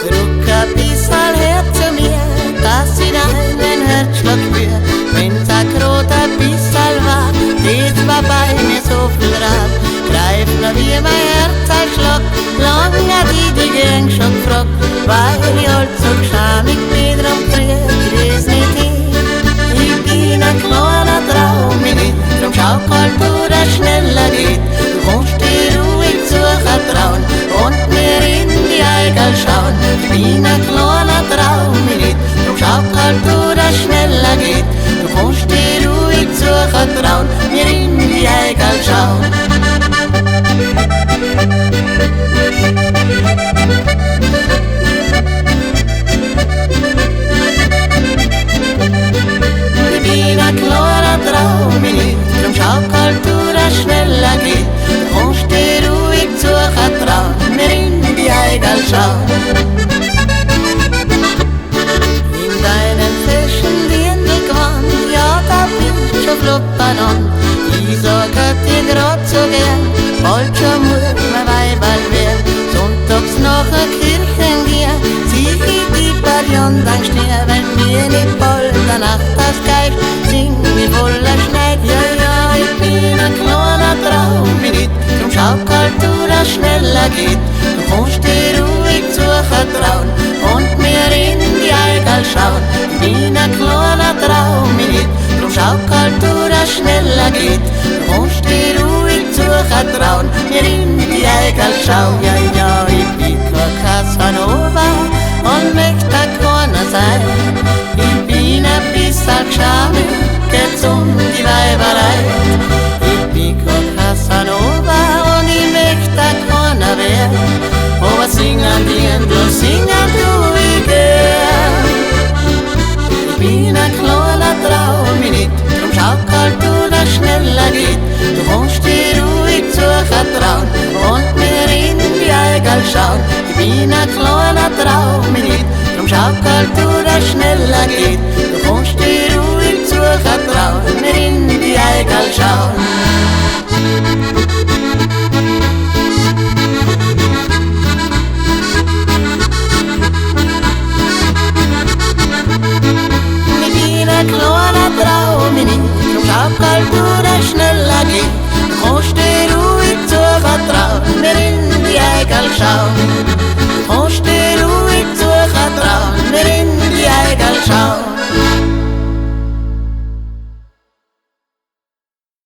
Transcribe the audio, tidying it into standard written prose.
Druck ein bisschen her zu mir, dass ich deinen Herzschlag spür. Wenn's ein roter bisschen war, das war bei mir so viel Rat. Greif nur wie mein Herz einschlag, lang hat die Gang schon gefragt, weil ich halt so schamig bin, drum krieg ich's nicht hin. Ich bin ein kleiner Traum, drum schau halt du, dass schneller geht. Du musst dir ruhig zutrauen und mir in die Eiger schauen. Ich bin ein kleiner Traum, drum schau halt du, dass schneller geht. Du musst dir ruhig zutrauen, mir in die Eiger schauen. Ich bin ein kleiner Traum, drum schau halt du, dass schneller geht. Du musst dir ruhig zutrauen, mir in die Eiger schauen. In deinen frischen Dirndlgewand, ja, da bin ich schon fluppern an. Ich sag dir grad so gern, bald schon muss mein Weiberl werden. Sonntags nach der Kirche gehen, zieh ich die Barion dann stehen. Wenn mir nicht bald der Nacht das Geist, sing ich voller Schneid. Ja, ja, ich bin ein kleiner Traum, drum schau halt du, dass schneller geht. Du kannst dir ruhig zutrauen und mir in die Eiger schauen. Ich bin ein kleiner Traum, drum schau halt du, dass schneller geht. Du kannst dir ruhig zutrauen, mir in die Eiger schauen. Ja, ja, ich bin kein Casanova und möchte keiner sein. Ich bin ein bisschen schamig, geht's die Weiberei. Ich bin kein Casanova und ich möchte keiner werden. Aber singen du ich gern. Ich bin ein kleiner Traum, drum schau halt du, dass schneller geht. Du kannst dir ruhig zutrauen und mir in die Eiger schauen. Ich bin ein kleiner Traum, drum schau halt du, dass schneller geht. Du kannst dir ruhig zutrauen, mir in die Eiger schauen.